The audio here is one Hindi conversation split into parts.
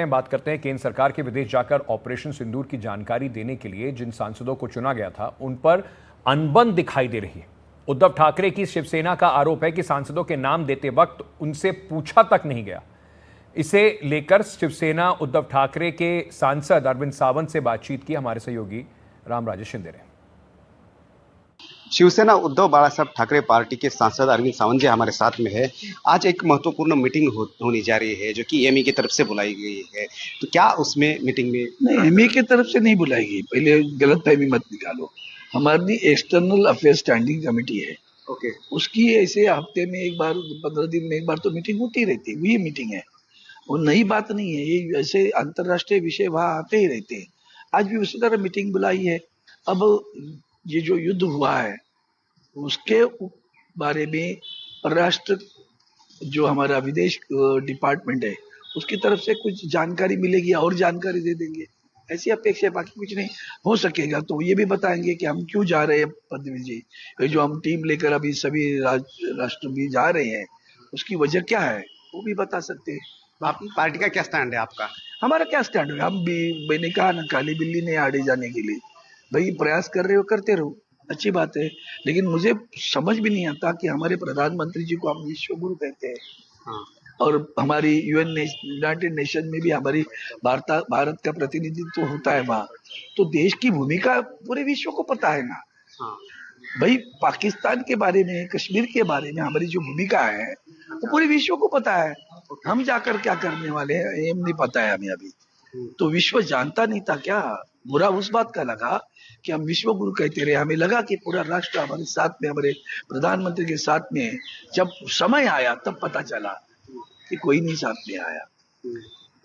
बात करते हैं केंद्र सरकार के विदेश जाकर ऑपरेशन सिंदूर की जानकारी देने के लिए जिन सांसदों को चुना गया था उन पर अनबन दिखाई दे रही है। उद्धव ठाकरे की शिवसेना का आरोप है कि सांसदों के नाम देते वक्त उनसे पूछा तक नहीं गया। इसे लेकर शिवसेना उद्धव ठाकरे के सांसद अरविंद सावंत से बातचीत की हमारे सहयोगी रामराजेश शिंदे ने। शिवसेना उद्धव बाला साहब ठाकरे पार्टी के सांसद अरविंद सावंत जी हमारे साथ में है। आज एक महत्वपूर्ण मीटिंग होने जा रही है जो कि एमई की तरफ से बुलाई गई है, तो क्या उसमें मीटिंग में नहीं, एमई की तरफ से नहीं बुलाई गई। पहले गलतफहमी मत निकालो। हमारी एक्सटर्नल अफेयर स्टैंडिंग कमेटी है, ओके, उसकी ऐसे हफ्ते में एक बार 15 दिन में एक बार तो मीटिंग होती रहती है। वही मीटिंग है, वो नई बात नहीं है। ये ऐसे अंतरराष्ट्रीय विषय वहां आते ही रहते हैं। आज भी उसी तरह मीटिंग बुलाई है। अब ये जो युद्ध हुआ है उसके बारे में परराष्ट्र जो हमारा विदेश डिपार्टमेंट है उसकी तरफ से कुछ जानकारी मिलेगी और जानकारी दे देंगे, ऐसी अपेक्षा है। बाकी कुछ नहीं हो सकेगा। तो ये भी बताएंगे कि हम क्यों जा रहे हैं पद्मवीर जी, ये जो हम टीम लेकर अभी सभी राष्ट्र भी जा रहे हैं उसकी वजह क्या है वो भी बता सकते हैं। आप पार्टी का क्या स्टैंड है आपका? हमारा क्या स्टैंड है? हम भी, मैंने कहा ना, काली बिल्ली नहीं आड़े जाने के लिए। भाई प्रयास कर रहे हो, करते रहो, अच्छी बात है। लेकिन मुझे समझ भी नहीं आता कि हमारे प्रधानमंत्री जी को हम विश्व गुरु कहते हैं। हाँ। और हमारी यूनाइटेड नेशन में भी हमारी भारत का प्रतिनिधित्व होता है वहाँ। तो देश की भूमिका पूरे विश्व को पता है ना। हाँ। भाई पाकिस्तान के बारे में, कश्मीर के बारे में हमारी जो भूमिका है वो पूरे विश्व को पता है। हम जाकर क्या करने वाले हैं ये नहीं पता है हमें अभी। तो विश्व जानता नहीं था क्या? बुरा उस बात का लगा कि हम विश्व गुरु कहते रहे। हमें लगा कि पूरा राष्ट्र हमारे साथ में, हमारे प्रधानमंत्री के साथ में। जब समय आया तब पता चला कि कोई नहीं साथ में आया।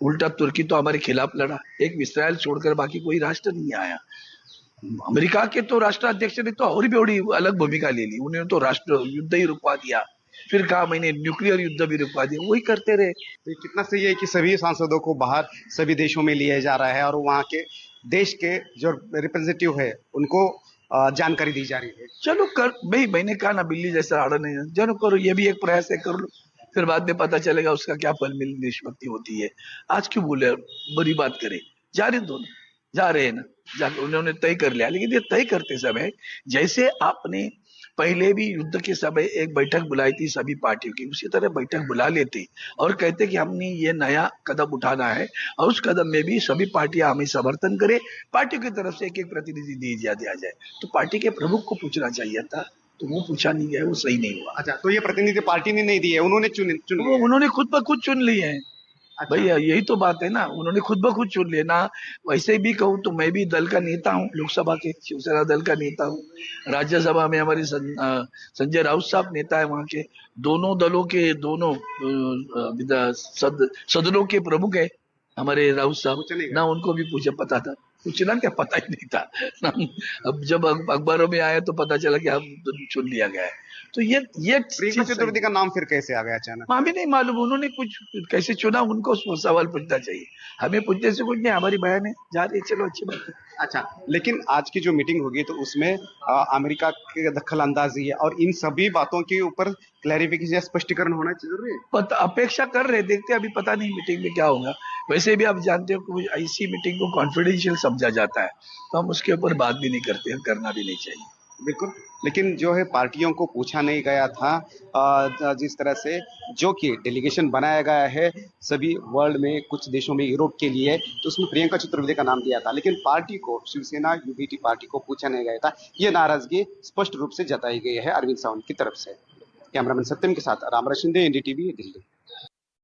उल्टा तुर्की तो हमारे खिलाफ लड़ा, एक इस्राइल छोड़कर बाकी कोई राष्ट्र नहीं आया। अमेरिका के तो राष्ट्राध्यक्ष ने तो और भी बड़ी अलग भूमिका ले ली। उन्होंने तो राष्ट्र युद्ध ही रुकवा दिया, फिर कहा मैंने न्यूक्लियर युद्ध भी रुकवा दिया। वही करते रहे। तो कितना सही है कि सभी सांसदों को बाहर सभी देशों में लिया जा रहा है और वहाँ के देश के जो रिप्रेजेंटेटिव है उनको जानकारी दी जा रही है। चलो कर भाई, मैंने कहा ना, बिल्ली जैसा आड़ा नहीं, चलो करो, ये भी एक प्रयास है, कर लो। फिर बाद में पता चलेगा उसका क्या फल मिल निष्पत्ति होती है। आज क्यों बोले बुरी बात करे? जा रहे दोनों, जा रहे हैं ना, उन्होंने तय कर लिया। लेकिन ये तय करते समय जैसे आपने पहले भी युद्ध के समय एक बैठक बुलाई थी सभी पार्टियों की, उसी तरह बैठक बुला लेते और कहते कि हमने ये नया कदम उठाना है और उस कदम में भी सभी पार्टियां हमें समर्थन करे। पार्टियों की तरफ से एक एक प्रतिनिधि दिया दिया जाए। तो पार्टी के प्रमुख को पूछना चाहिए था, तो वो पूछा नहीं गया, वो सही नहीं हुआ। अच्छा, तो ये प्रतिनिधि पार्टी ने नहीं दिए, उन्होंने चुन उन्होंने खुद ब खुद चुन लिए हैं। अच्छा। भैया यही तो बात है ना, उन्होंने खुद ब खुद चुन लिया ना। वैसे भी कहूँ तो मैं भी दल का नेता हूँ, लोकसभा के शिवसेना दल का नेता हूँ। राज्यसभा में हमारे संजय राउत साहब नेता है वहाँ के। दोनों दलों के दोनों सदनों के प्रमुख है हमारे राउत साहब ना। उनको भी पूछा, पता था, पूछना क्या, पता ही नहीं था ना। अब जब अखबारों में आया तो पता चला कि हम तो चुन लिया गया है। तो ये प्रियंका चतुर्थी का नाम फिर कैसे आ गया अचानक? हमें नहीं मालूम उन्होंने कुछ कैसे चुना, उनको सवाल पूछना चाहिए। हमें पूछने से कुछ नहीं, हमारी बहन है, जा रही, चलो अच्छी बात है। अच्छा, लेकिन आज की जो मीटिंग होगी तो उसमें अमेरिका की दखल अंदाजी है और इन सभी बातों के ऊपर क्लैरिफिकेशन या स्पष्टीकरण होना जरूरी है। अपेक्षा कर रहे, देखते अभी पता नहीं मीटिंग में क्या होगा। वैसे भी आप जानते हो कि ऐसी मीटिंग को कॉन्फिडेंशियल समझा जाता है, तो हम उसके ऊपर बात भी नहीं करते, करना भी नहीं चाहिए। बिल्कुल, लेकिन जो है पार्टियों को पूछा नहीं गया था। जिस तरह से जो कि डेलीगेशन बनाया गया है सभी वर्ल्ड में, कुछ देशों में, यूरोप के लिए, तो उसमें प्रियंका चतुर्वेदी का नाम दिया था, लेकिन पार्टी को, शिवसेना यूबीटी पार्टी को पूछा नहीं गया था। ये नाराजगी स्पष्ट रूप से जताई गई है अरविंद सावंत की तरफ से। कैमरामैन सत्यम के साथ रामराज शिंदे, एनडीटीवी, दिल्ली।